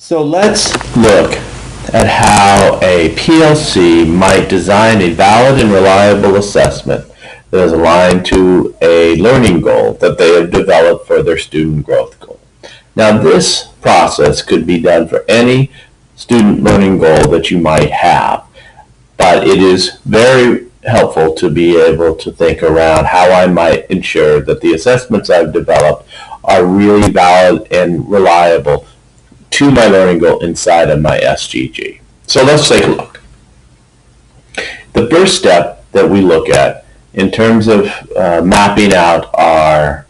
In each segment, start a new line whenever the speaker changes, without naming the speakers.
So let's look at how a PLC might design a valid and reliable assessment that is aligned to a learning goal that they have developed for their student growth goal. Now, this process could be done for any student learning goal that you might have, but it is very helpful to be able to think around how I might ensure that the assessments I've developed are really valid and reliable to my learning goal inside of my SGG. So let's take a look. The first step that we look at in terms of mapping out our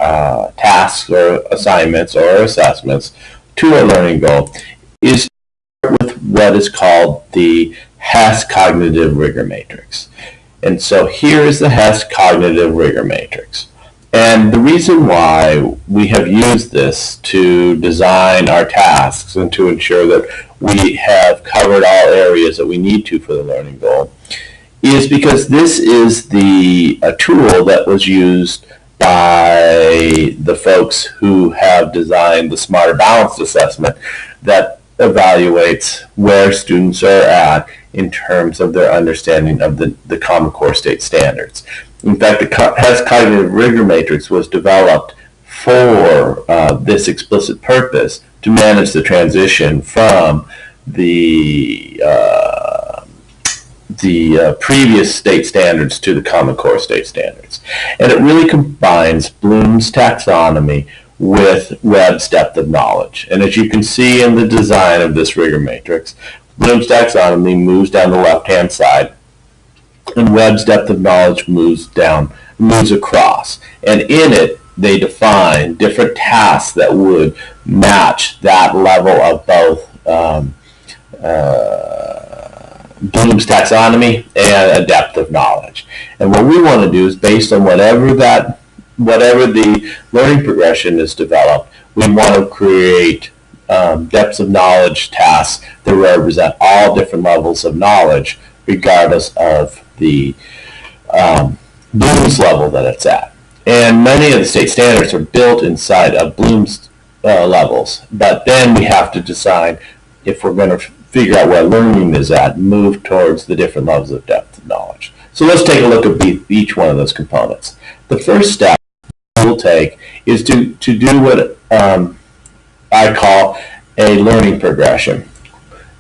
tasks or assignments or assessments to a learning goal is to start with what is called the Hess Cognitive Rigor Matrix. And so here is the Hess Cognitive Rigor Matrix. And the reason why we have used this to design our tasks and to ensure that we have covered all areas that we need to for the learning goal is because this is a tool that was used by the folks who have designed the Smarter Balanced Assessment that evaluates where students are at in terms of their understanding of the Common Core State Standards. In fact, the Hess Cognitive Rigor Matrix was developed for this explicit purpose to manage the transition from the previous state standards to the Common Core State Standards. And it really combines Bloom's taxonomy with Webb's depth of knowledge. And as you can see in the design of this rigor matrix, Bloom's taxonomy moves down the left-hand side, and Webb's depth of knowledge moves across. And in it, they define different tasks that would match that level of both Bloom's taxonomy and a depth of knowledge. And what we want to do is, based on whatever the learning progression is developed, we want to create depths of knowledge tasks that represent all different levels of knowledge, regardless of the Bloom's level that it's at. And many of the state standards are built inside of Bloom's levels, but then we have to decide if we're going to figure out where learning is at, move towards the different levels of depth of knowledge. So let's take a look at each one of those components. The first step we'll take is to do what I call a learning progression.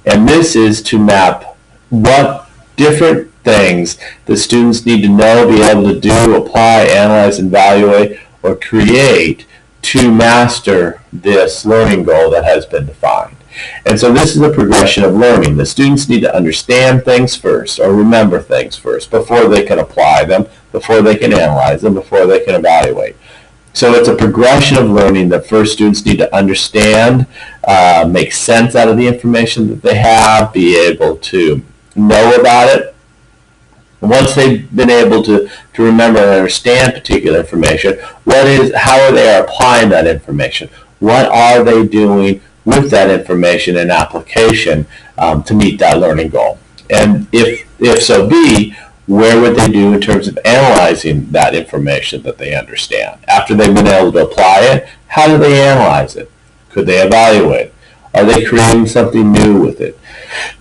And this is to map what different things the students need to know, be able to do, apply, analyze, evaluate, or create to master this learning goal that has been defined. And so this is a progression of learning. The students need to understand things first, or remember things first, before they can apply them, before they can analyze them, before they can evaluate. So it's a progression of learning that first students need to understand, make sense out of the information that they have, be able to know about it. Once they've been able to remember and understand particular information, how are they applying that information? What are they doing with that information and application to meet that learning goal? And if so be, where would they do in terms of analyzing that information that they understand? After they've been able to apply it, how do they analyze it? Could they evaluate it? Are they creating something new with it?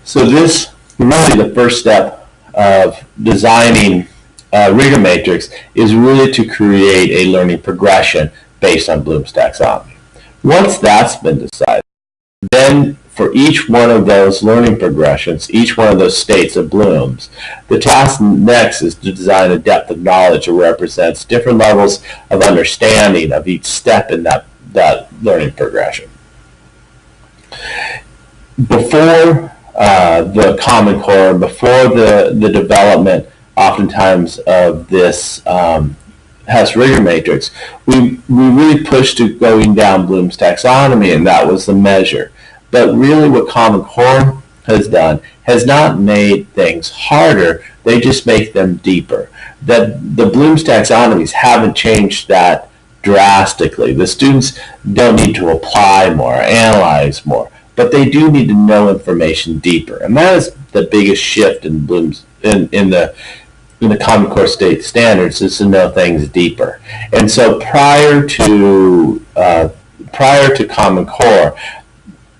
So this really the first step of designing rigor matrix is really to create a learning progression based on Bloom's taxonomy. Once that's been decided, then for each one of those learning progressions, each one of those states of Bloom's, the task next is to design a depth of knowledge that represents different levels of understanding of each step in that learning progression. Before the Common Core, before the development oftentimes of this Hess rigor matrix, we really pushed to going down Bloom's taxonomy, and that was the measure. But really what Common Core has done has not made things harder, they just make them deeper. The Bloom's taxonomies haven't changed that drastically. The students don't need to apply more, analyze more, but they do need to know information deeper. And that is the biggest shift in Bloom's in the Common Core State Standards, is to know things deeper. And so prior to Common Core,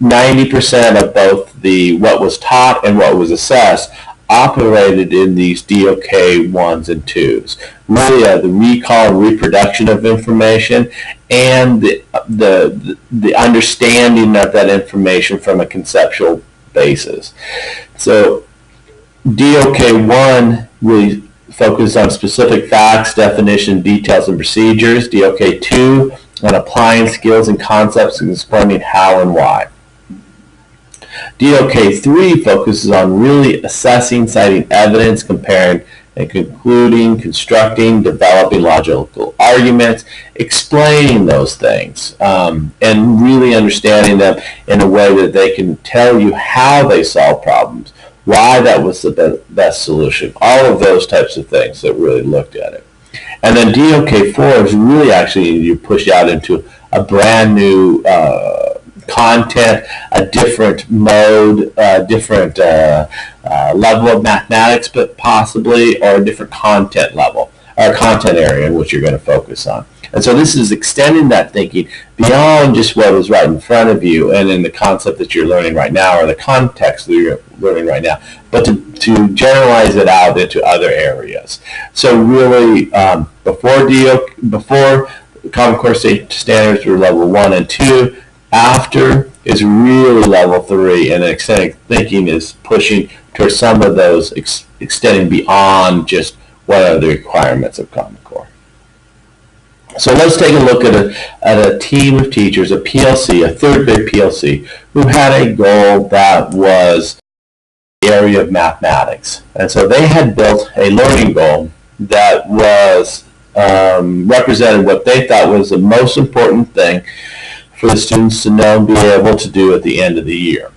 90% of both what was taught and what was assessed operated in these DOK 1s and 2s. Really the recall and reproduction of information and the understanding of that information from a conceptual basis. So DOK 1 really focused on specific facts, definition, details, and procedures. DOK 2 on applying skills and concepts and explaining how and why. DOK 3 focuses on really assessing, citing evidence, comparing and concluding, constructing, developing logical arguments, explaining those things, and really understanding them in a way that they can tell you how they solve problems, why that was the best solution, all of those types of things that really looked at it. And then DOK 4 is really actually you push out into a brand new content, a different mode, a different level of mathematics, but possibly, or a different content level, or content area in which you're going to focus on. And so this is extending that thinking beyond just what is right in front of you and in the concept that you're learning right now or the context that you're learning right now, but to generalize it out into other areas. So really, before Common Core standards were level 1 and 2, after is really level 3, and extended thinking is pushing towards some of those extending beyond just what are the requirements of Common Core. So let's take a look at a team of teachers, a PLC, a third grade PLC, who had a goal that was the area of mathematics. And so they had built a learning goal that was represented what they thought was the most important thing for the students to know and be able to do at the end of the year.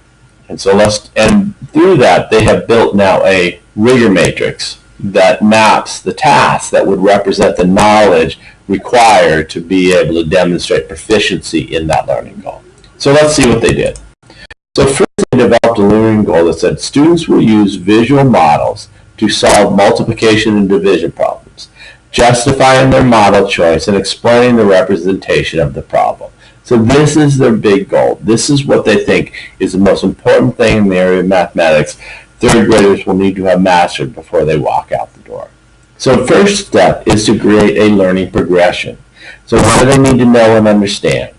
And so and through that, they have built now a Rigor matrix that maps the tasks that would represent the knowledge required to be able to demonstrate proficiency in that learning goal. So let's see what they did. So first, they developed a learning goal that said students will use visual models to solve multiplication and division problems, justifying their model choice and explaining the representation of the problem. So this is their big goal. This is what they think is the most important thing in the area of mathematics third graders will need to have mastered before they walk out the door. So first step is to create a learning progression. So what do they need to know and understand?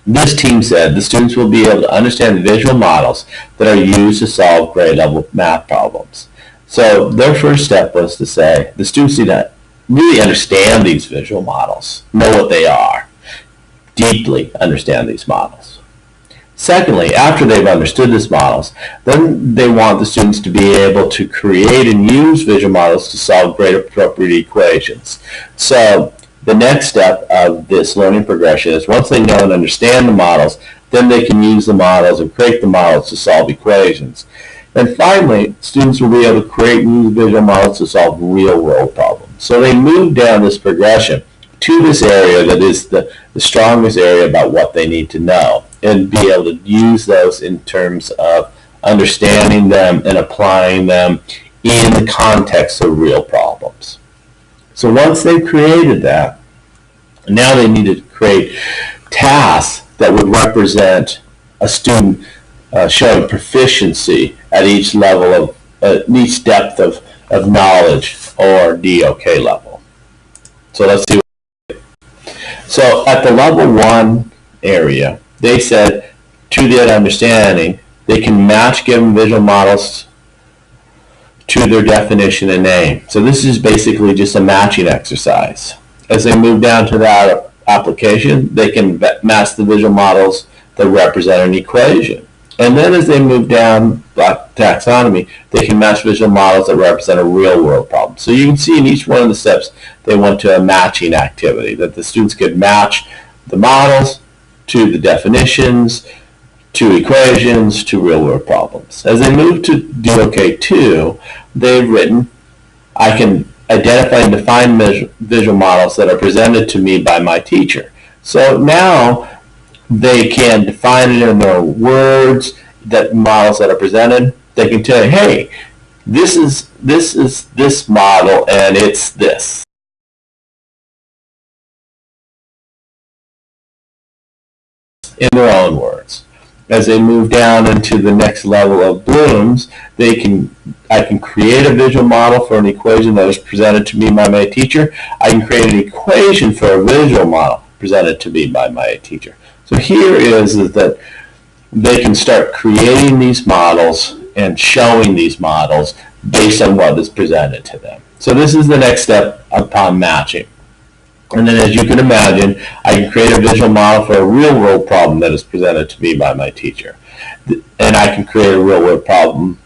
This team said the students will be able to understand visual models that are used to solve grade level math problems. So their first step was to say the students need to really understand these visual models, know what they are, deeply understand these models. Secondly, after they've understood these models, then they want the students to be able to create and use visual models to solve grade appropriate equations. So the next step of this learning progression is once they know and understand the models, then they can use the models and create the models to solve equations. And finally, students will be able to create and use visual models to solve real-world problems. So they move down this progression to this area that is the strongest area about what they need to know and be able to use those in terms of understanding them and applying them in the context of real problems. So once they've created that, now they need to create tasks that would represent a student showing proficiency at each level of each depth of knowledge or DOK level. So let's see. So at the level 1 area, they said to that understanding, they can match given visual models to their definition and name. So this is basically just a matching exercise. As they move down to that application, they can match the visual models that represent an equation. And then as they move down by taxonomy, they can match visual models that represent a real-world problem. So you can see in each one of the steps, they went to a matching activity, that the students could match the models to the definitions, to equations, to real-world problems. As they move to DOK 2, they've written, I can identify and define visual models that are presented to me by my teacher. So now they can define it in their words, that models that are presented. They can tell you, hey, this is this model and it's this. In their own words. as they move down into the next level of blooms, I can create a visual model for an equation that is presented to me by my teacher. I can create an equation for a visual model presented to me by my teacher. So here is that they can start creating these models and showing these models based on what is presented to them. So this is the next step upon matching. And then, as you can imagine, I can create a visual model for a real-world problem that is presented to me by my teacher. And I can create a real-world problem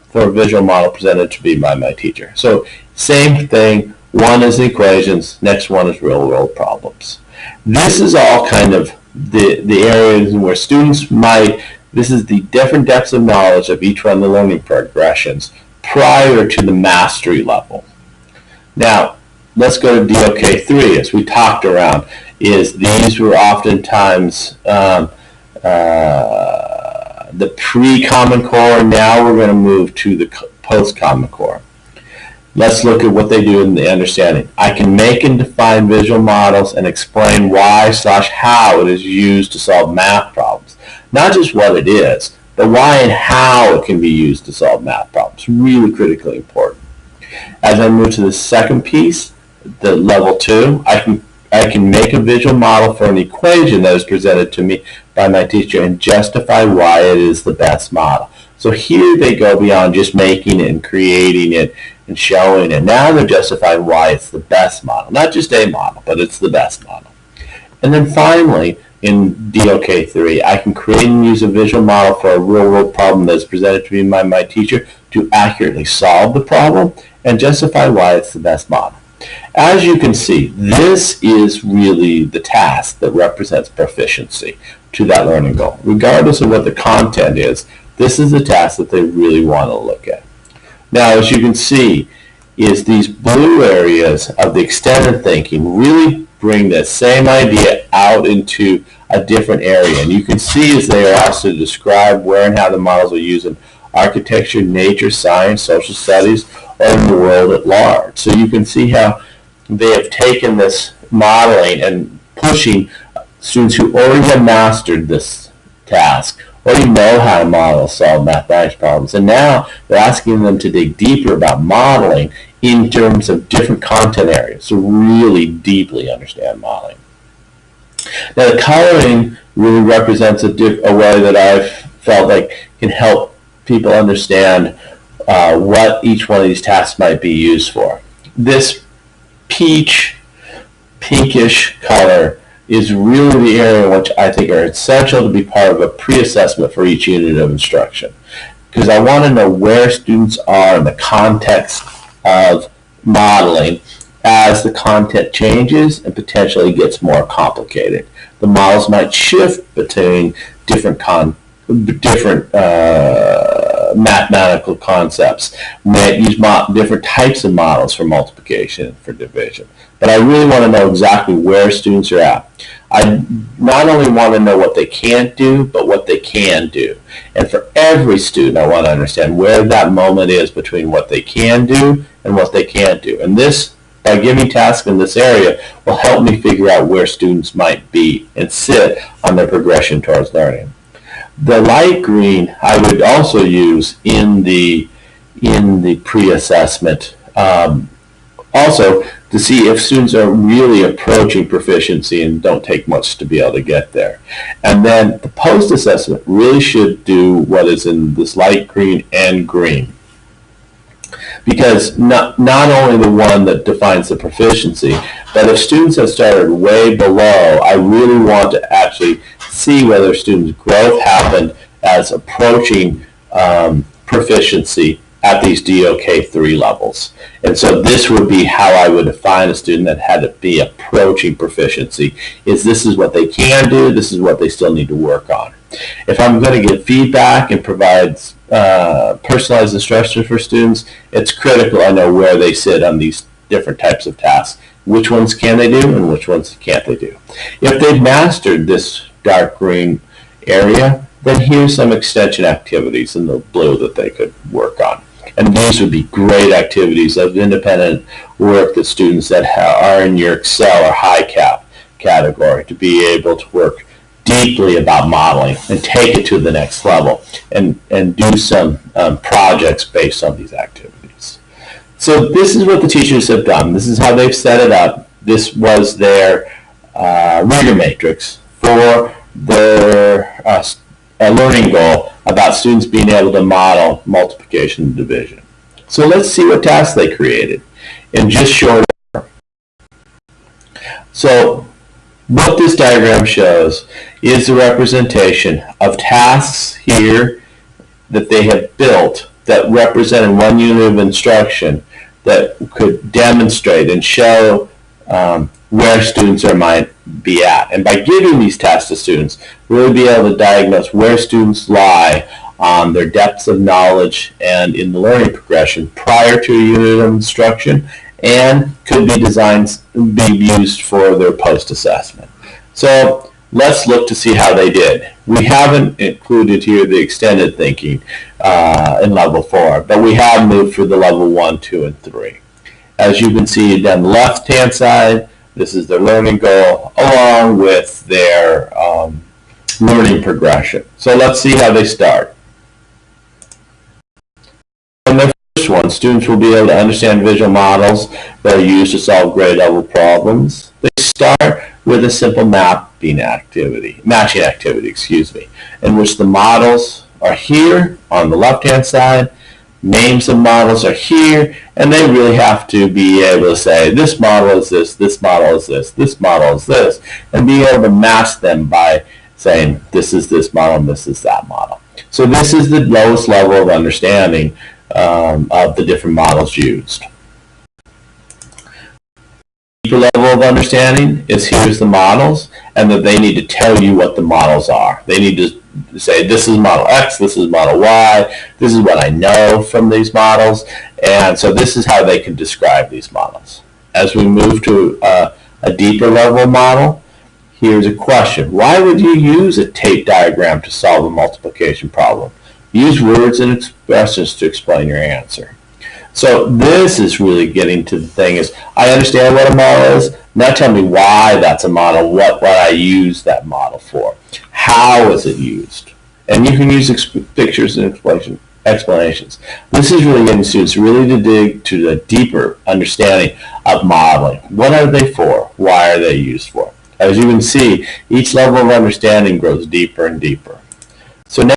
for a visual model presented to me by my teacher. So same thing, one is equations, next one is real-world problems. This is all kind of the areas where students this is the different depths of knowledge of each one of the learning progressions prior to the mastery level. Now, let's go to DOK3, as we talked around, these were oftentimes the pre-Common Core. Now we're going to move to the post-Common Core. Let's look at what they do in the understanding. I can make and define visual models and explain why/how it is used to solve math problems. Not just what it is, but why and how it can be used to solve math problems. Really critically important. As I move to the second piece, the level 2, I can make a visual model for an equation that is presented to me by my teacher and justify why it is the best model. So here they go beyond just making it and creating it and showing it. Now they're justifying why it's the best model. Not just a model, but it's the best model. And then finally, in DOK3, I can create and use a visual model for a real-world problem that is presented to me by my teacher to accurately solve the problem and justify why it's the best model. As you can see, this is really the task that represents proficiency to that learning goal. Regardless of what the content is, this is the task that they really want to look at. Now, as you can see, these blue areas of the extended thinking really bring the same idea out into a different area. And you can see as they are asked to describe where and how the models are used in architecture, nature, science, social studies, or in the world at large. So you can see how they have taken this modeling and pushing students who already have mastered this task, already know how to model, solve mathematics problems, and now they're asking them to dig deeper about modeling in terms of different content areas, to really deeply understand modeling. Now, the coloring really represents a way that I've felt like can help people understand what each one of these tasks might be used for. This pinkish color is really the area which I think are essential to be part of a pre-assessment for each unit of instruction. Because I want to know where students are in the context of modeling as the content changes and potentially gets more complicated. The models might shift between different mathematical concepts. We might use different types of models for multiplication and for division. But I really want to know exactly where students are at. I not only want to know what they can't do, but what they can do. And for every student, I want to understand where that moment is between what they can do and what they can't do. And this, by giving tasks in this area, will help me figure out where students might be and sit on their progression towards learning. The light green I would also use in the pre-assessment also to see if students are really approaching proficiency and don't take much to be able to get there. And then the post-assessment really should do what is in this light green and green. Because not only the one that defines the proficiency, but if students have started way below, I really want to actually see whether students' growth happened as approaching proficiency at these DOK3 levels. And so this would be how I would define a student that had to be approaching proficiency, is this is what they can do, this is what they still need to work on. If I'm going to give feedback and provide personalized instruction for students, it's critical I know where they sit on these different types of tasks. Which ones can they do and which ones can't they do? If they've mastered this dark green area, then here's some extension activities in the blue that they could work on. And these would be great activities of independent work that students that are in your Excel or high cap category to be able to work deeply about modeling and take it to the next level and do some projects based on these activities. So this is what the teachers have done. This is how they've set it up. This was their Rigor matrix for their learning goal about students being able to model multiplication and division. So let's see what tasks they created in just short order. So what this diagram shows is the representation of tasks here that they have built that represented one unit of instruction that could demonstrate and show where students might be at. And by giving these tasks to students, we'll be able to diagnose where students lie on their depths of knowledge and in the learning progression prior to a unit of instruction, and could be designed, be used for their post-assessment. So let's look to see how they did. We haven't included here the extended thinking in level 4, but we have moved for the level 1, 2, and 3. As you can see down the left-hand side, this is their learning goal along with their learning progression. So let's see how they start. In the first one, students will be able to understand visual models that are used to solve grade level problems. They start with a simple matching activity, in which the models are here on the left-hand side, names of models are here, and they really have to be able to say, this model is this model is this model is this, and be able to match them by saying, this is this model and this is that model. So this is the lowest level of understanding of the different models used. Deeper level of understanding is here's the models, and that they need to tell you what the models are. They need to say, this is model X, this is model Y, this is what I know from these models, and so this is how they can describe these models. As we move to a deeper level model, here's a question. Why would you use a tape diagram to solve a multiplication problem? Use words and expressions to explain your answer. So this is really getting to the thing is, I understand what a model is. Now tell me why that's a model, what I use that model for. How is it used? And you can use pictures and explanations. This is really getting students really to dig to the deeper understanding of modeling. What are they for? Why are they used for? As you can see, each level of understanding grows deeper and deeper. So now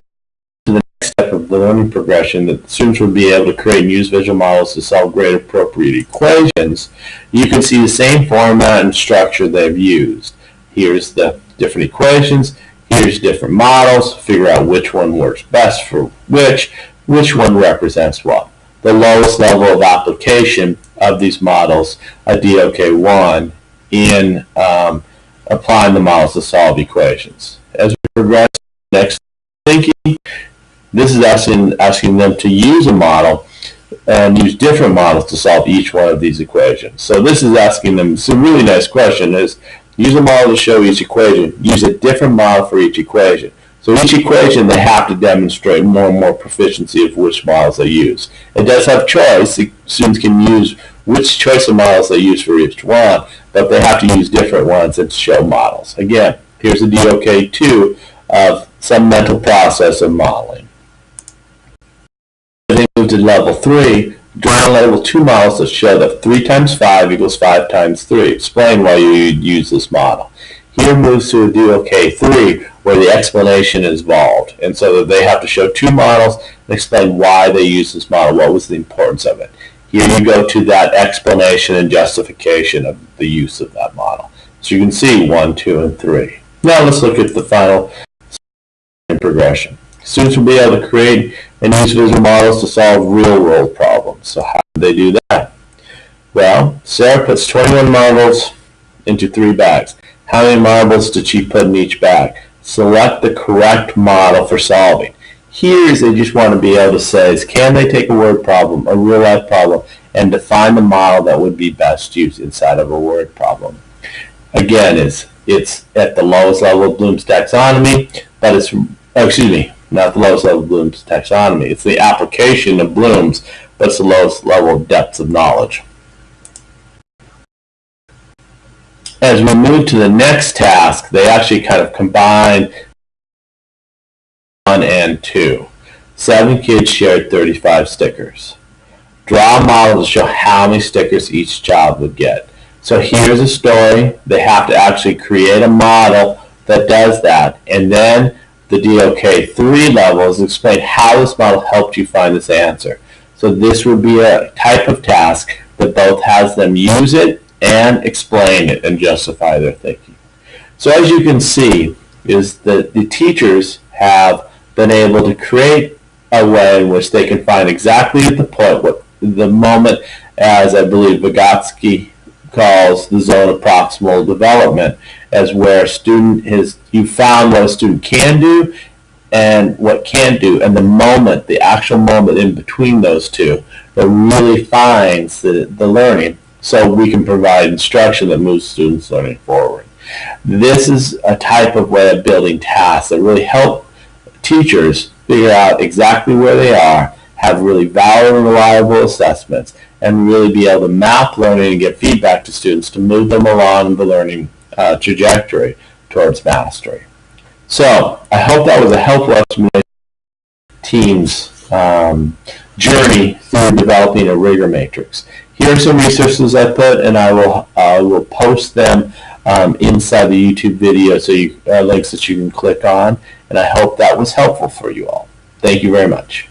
to the next step of the learning progression, that students will be able to create and use visual models to solve grade appropriate equations. You can see the same format and structure they've used. Here's the different equations. Here's different models. Figure out which one works best for which one represents what. The lowest level of application of these models, a DOK1, in applying the models to solve equations. As we progress to the next thinking, this is asking them to use a model and use different models to solve each one of these equations. So this is asking them, it's a really nice question, is use a model to show each equation, use a different model for each equation. So each equation they have to demonstrate more and more proficiency of which models they use. It does have choice, students can use which choice of models they use for each one, but they have to use different ones and show models. Again, here's a DOK2 of some mental process of modeling. As they move to level 3, draw level 2 models that show that 3 times 5 equals 5 times 3. Explain why you use this model. Here moves to a DOK3 where the explanation is involved, and so that they have to show 2 models and explain why they use this model, what was the importance of it. Here you go to that explanation and justification of the use of that model. So you can see 1, 2, and 3. Now let's look at the final progression. Students will be able to create and use visual models to solve real-world problems. So how do they do that? Well, Sarah puts 21 marbles into 3 bags. How many marbles did she put in each bag? Select the correct model for solving. Here they just want to be able to say, can they take a word problem, a real-life problem, and define the model that would be best used inside of a word problem. Again, it's at the lowest level of Bloom's taxonomy, but it's, not the lowest level of Bloom's taxonomy. It's the application of Bloom's, but it's the lowest level of depth of knowledge. as we move to the next task, they actually kind of combine 1 and 2. 7 kids shared 35 stickers. Draw a model to show how many stickers each child would get. So here's a story. They have to actually create a model that does that. And then the DOK 3 levels explain how this model helped you find this answer. So this would be a type of task that both has them use it and explain it and justify their thinking. So as you can see, is that the teachers have been able to create a way in which they can find exactly at the point, what the moment, as I believe Vygotsky calls the zone of proximal development, as where a student is, you found what a student can do and what can't do, and the moment, the actual moment in between those two, that really finds the learning, so we can provide instruction that moves students' learning forward. This is a type of way of building tasks that really help teachers figure out exactly where they are, have really valid and reliable assessments, and really be able to map learning and get feedback to students to move them along the learning trajectory towards mastery. So I hope that was a helpful explanation of team's journey through developing a rigor matrix. Here are some resources I put, and I will post them inside the YouTube video, so links that you can click on, and I hope that was helpful for you all. Thank you very much.